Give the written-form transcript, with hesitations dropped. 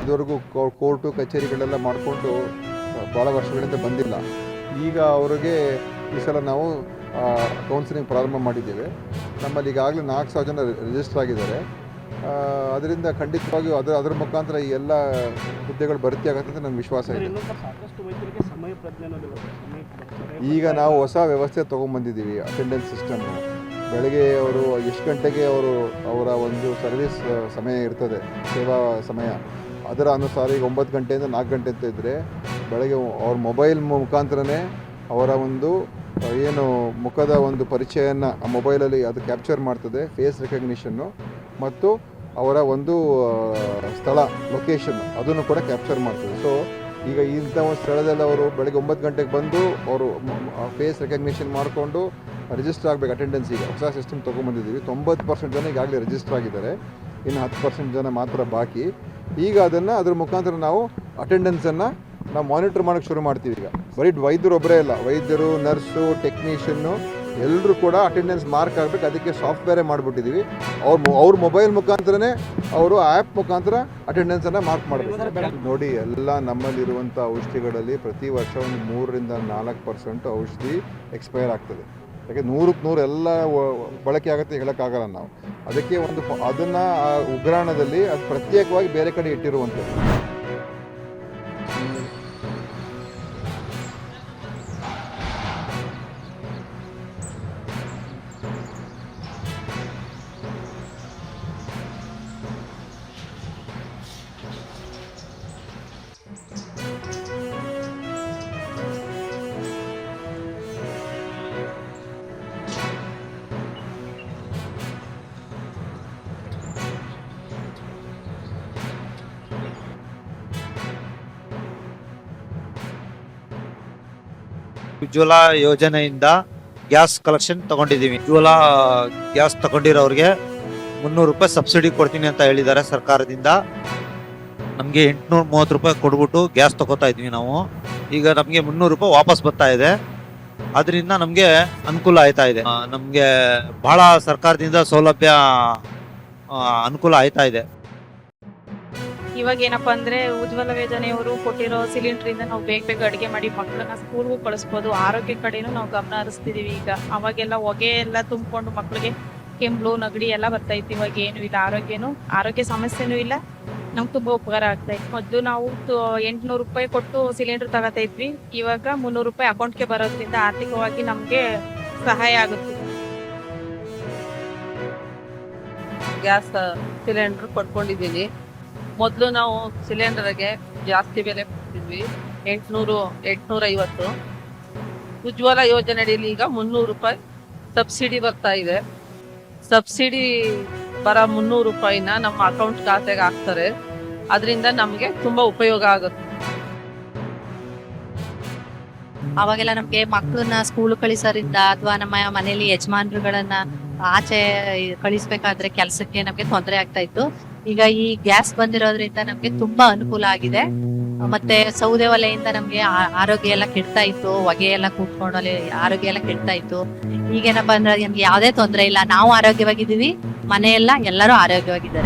ಇದುವರೆಗೂ ಕೋರ್ಟು ಕಚೇರಿಗಳೆಲ್ಲ ಮಾಡಿಕೊಂಡು ಭಾಳ ವರ್ಷಗಳಿಂದ ಬಂದಿಲ್ಲ. ಈಗ ಅವರಿಗೆ ಈ ಸಲ ನಾವು ಕೌನ್ಸಿಲಿಂಗ್ ಪ್ರಾರಂಭ ಮಾಡಿದ್ದೇವೆ. ನಮ್ಮಲ್ಲಿ ಈಗಾಗಲೇ 4,000 ಜನ ರಿಜಿಸ್ಟರ್ ಆಗಿದ್ದಾರೆ. ಅದರಿಂದ ಖಂಡಿತವಾಗಿಯೂ ಅದರ ಮುಖಾಂತರ ಈ ಎಲ್ಲ ಹುದ್ದೆಗಳು ಭರ್ತಿ ಆಗುತ್ತೆ ಅಂತ ನನಗೆ ವಿಶ್ವಾಸ ಇದೆ. ಈಗ ನಾವು ಹೊಸ ವ್ಯವಸ್ಥೆ ತೊಗೊಂಬಂದಿದ್ದೀವಿ. ಅಟೆಂಡೆನ್ಸ್ ಸಿಸ್ಟಮ್ಮು ಬೆಳಗ್ಗೆ ಅವರು ಎಷ್ಟು ಗಂಟೆಗೆ ಅವರ ಒಂದು ಸರ್ವಿಸ್ ಸಮಯ ಇರ್ತದೆ, ಸೇವಾ ಸಮಯ, ಅದರ ಅನುಸಾರ ಈಗ 9 ಗಂಟೆಯಿಂದ 4 ಗಂಟೆ ಅಂತ ಇದ್ದರೆ ಬೆಳಗ್ಗೆ ಅವ್ರ ಮೊಬೈಲ್ ಮುಖಾಂತರನೇ ಅವರ ಒಂದು ಏನು ಮುಖದ ಒಂದು ಪರಿಚಯನ ಆ ಮೊಬೈಲಲ್ಲಿ ಅದು ಕ್ಯಾಪ್ಚರ್ ಮಾಡ್ತದೆ, ಫೇಸ್ ರೆಕಗ್ನಿಷನ್ನು, ಮತ್ತು ಅವರ ಒಂದು ಸ್ಥಳ ಲೊಕೇಶನ್ ಅದನ್ನು ಕೂಡ ಕ್ಯಾಪ್ಚರ್ ಮಾಡ್ತದೆ. ಸೊ ಈಗ ಇಂಥ ಒಂದು ಸ್ಥಳದಲ್ಲಿ ಅವರು ಬೆಳಗ್ಗೆ 9 ಗಂಟೆಗೆ ಬಂದು ಅವರು ಫೇಸ್ ರೆಕಗ್ನಿಷನ್ ಮಾಡಿಕೊಂಡು ರಿಜಿಸ್ಟರ್ ಆಗಬೇಕು. ಅಟೆಂಡೆನ್ಸ್ ಈಗ ಹೊಸ ಸಿಸ್ಟಮ್ ತೊಗೊಂಬಂದಿದ್ದೀವಿ. 90% ಜನ ಈಗಾಗಲೇ ರಿಜಿಸ್ಟರ್ ಆಗಿದ್ದಾರೆ, ಇನ್ನು 10% ಜನ ಮಾತ್ರ ಬಾಕಿ. ಈಗ ಅದ್ರ ಮುಖಾಂತರ ನಾವು ಅಟೆಂಡೆನ್ಸನ್ನು ನಾವು ಮಾನಿಟರ್ ಮಾಡೋಕ್ಕೆ ಶುರು ಮಾಡ್ತೀವಿ. ಈಗ ಬರೀ ವೈದ್ಯರು ಒಬ್ಬರೇ ಇಲ್ಲ, ವೈದ್ಯರು, ನರ್ಸು, ಟೆಕ್ನಿಷಿಯನ್ನು ಎಲ್ಲರೂ ಕೂಡ ಅಟೆಂಡೆನ್ಸ್ ಮಾರ್ಕ್ ಆಗಬೇಕು. ಅದಕ್ಕೆ ಸಾಫ್ಟ್ವೇರೇ ಮಾಡಿಬಿಟ್ಟಿದ್ದೀವಿ. ಅವ್ರ ಮೊಬೈಲ್ ಮುಖಾಂತರನೇ ಅವರು ಆ್ಯಪ್ ಮುಖಾಂತರ ಅಟೆಂಡೆನ್ಸನ್ನು ಮಾರ್ಕ್ ಮಾಡಬೇಕು. ನೋಡಿ, ಎಲ್ಲ ನಮ್ಮಲ್ಲಿರುವಂಥ ಔಷಧಿಗಳಲ್ಲಿ ಪ್ರತಿ ವರ್ಷ ಒಂದು 3-4% ಔಷಧಿ ಎಕ್ಸ್ಪೈರ್ ಆಗ್ತದೆ. ಯಾಕೆ 100ಕ್ಕೆ 100 ಎಲ್ಲ ಬಳಕೆ ಆಗುತ್ತೆ ಹೇಳೋಕ್ಕಾಗಲ್ಲ ನಾವು. ಅದಕ್ಕೆ ಅದನ್ನು ಉಗ್ರಾಣದಲ್ಲಿ ಅದು ಪ್ರತ್ಯೇಕವಾಗಿ ಬೇರೆ ಕಡೆ ಇಟ್ಟಿರುವಂಥದ್ದು. ಉಜ್ವಲ ಯೋಜನೆಯಿಂದ ಗ್ಯಾಸ್ ಕಲೆಕ್ಷನ್ ತಗೊಂಡಿದ್ದೀವಿ. ಉಜ್ವಲ ಗ್ಯಾಸ್ ತಗೊಂಡಿರೋರಿಗೆ 300 ರೂಪಾಯಿ ಸಬ್ಸಿಡಿ ಕೊಡ್ತೀನಿ ಅಂತ ಹೇಳಿದ್ದಾರೆ ಸರ್ಕಾರದಿಂದ. ನಮಗೆ 830 ರೂಪಾಯಿ ಕೊಡ್ಬಿಟ್ಟು ಗ್ಯಾಸ್ ತಗೋತಾ ಇದ್ವಿ ನಾವು. ಈಗ ನಮಗೆ 300 ರೂಪಾಯಿ ವಾಪಸ್ ಬರ್ತಾ ಇದೆ. ಅದರಿಂದ ನಮಗೆ ಅನುಕೂಲ ಆಯ್ತಾ ಇದೆ. ನಮಗೆ ಬಹಳ ಸರ್ಕಾರದಿಂದ ಸೌಲಭ್ಯ ಅನುಕೂಲ ಆಯ್ತಾ ಇದೆ. ಇವಾಗ ಏನಪ್ಪಾ ಅಂದ್ರೆ ಉಜ್ವಲ ಯೋಜನೆಯವರು ಕೊಟ್ಟಿರೋ ಸಿಲಿಂಡರ್ ನಾವು ಬೇಗ ಅಡಿಗೆ ಮಾಡಿ ಮಕ್ಕಳನ್ನ ಸ್ಕೂಲ್ಗೂ ಕಳಿಸ್ಬೋದು. ಆರೋಗ್ಯ ಕಡೆನೂ ನಾವು ಗಮನ ಹರಿಸ್ತಿದೀವಿ. ಈಗ ಅವಾಗೆಲ್ಲ ಹೊಗೆ ಎಲ್ಲ ತುಂಬಿಕೊಂಡು ಮಕ್ಕಳಿಗೆ ಕೆಮ್ಮು, ನೆಗಡಿ ಎಲ್ಲ ಬರ್ತಾ ಇತ್ತು. ಇವಾಗ ಏನು ಇಲ್ಲ, ಆರೋಗ್ಯ ಸಮಸ್ಯೆನೂ ಇಲ್ಲ. ನಮ್ಗೆ ತುಂಬಾ ಉಪಕಾರ ಆಗ್ತಾ ಇತ್ತು. ಮೊದಲು ನಾವು 800 ರೂಪಾಯಿ ಕೊಟ್ಟು ಸಿಲಿಂಡರ್ ತಗೋತಾ ಇದ್ವಿ. ಇವಾಗ 300 ರೂಪಾಯಿ ಅಕೌಂಟ್ಗೆ ಬರೋದ್ರಿಂದ ಆರ್ಥಿಕವಾಗಿ ನಮ್ಗೆ ಸಹಾಯ ಆಗುತ್ತೆ. ಗ್ಯಾಸ್ ಸಿಲಿಂಡರ್ ಕೊಟ್ಕೊಂಡಿದ್ದೀನಿ. ಮೊದಲು ನಾವು ಸಿಲಿಂಡರ್ಗೆ ಜಾಸ್ತಿ ಬೆಲೆ ಕೊಡ್ತಿದ್ವಿ, 800-850. ಉಜ್ವಲ ಯೋಜನೆ ಅಡಿಯಲ್ಲಿ ಈಗ 300 ರೂಪಾಯಿ ಸಬ್ಸಿಡಿ ಬರ್ತಾ ಇದೆ. ಸಬ್ಸಿಡಿ ಬರೋ 300 ರೂಪಾಯಿನ ನಮ್ಮ ಅಕೌಂಟ್ ಖಾತೆಗೆ ಹಾಕ್ತಾರೆ. ಅದರಿಂದ ನಮಗೆ ತುಂಬಾ ಉಪಯೋಗ ಆಗುತ್ತೆ. ಅವಾಗೆಲ್ಲ ನಮ್ಗೆ ಮಕ್ಕಳನ್ನ ಸ್ಕೂಲ್ ಕಳಿಸೋದ್ರಿಂದ ಅಥವಾ ನಮ್ಮ ಮನೆಯಲ್ಲಿ ಯಜಮಾನ್ರುಗಳನ್ನ ಆಚೆ ಕಳಿಸ್ಬೇಕಾದ್ರೆ ಕೆಲಸಕ್ಕೆ ನಮ್ಗೆ ತೊಂದರೆ ಆಗ್ತಾ ಇತ್ತು. ಈಗ ಈ ಗ್ಯಾಸ್ ಬಂದಿರೋದ್ರಿಂದ ನಮ್ಗೆ ತುಂಬಾ ಅನುಕೂಲ ಆಗಿದೆ. ಮತ್ತೆ ಸೌದೆ ಒಲೆಯಿಂದ ನಮ್ಗೆ ಆರೋಗ್ಯ ಎಲ್ಲ ಕೆಡ್ತಾ ಇತ್ತು, ಹೊಗೆ ಎಲ್ಲ ಕೂತ್ಕೊಂಡಲ್ಲಿ ಆರೋಗ್ಯ ಎಲ್ಲ ಕೆಡ್ತಾ ಇತ್ತು. ಈಗೇನಪ್ಪ ಅಂದ್ರೆ ನಮ್ಗೆ ಯಾವ್ದೇ ತೊಂದರೆ ಇಲ್ಲ, ನಾವು ಆರೋಗ್ಯವಾಗಿದ್ದೀವಿ, ಮನೆಯೆಲ್ಲ ಎಲ್ಲರೂ ಆರೋಗ್ಯವಾಗಿದ್ದಾರೆ.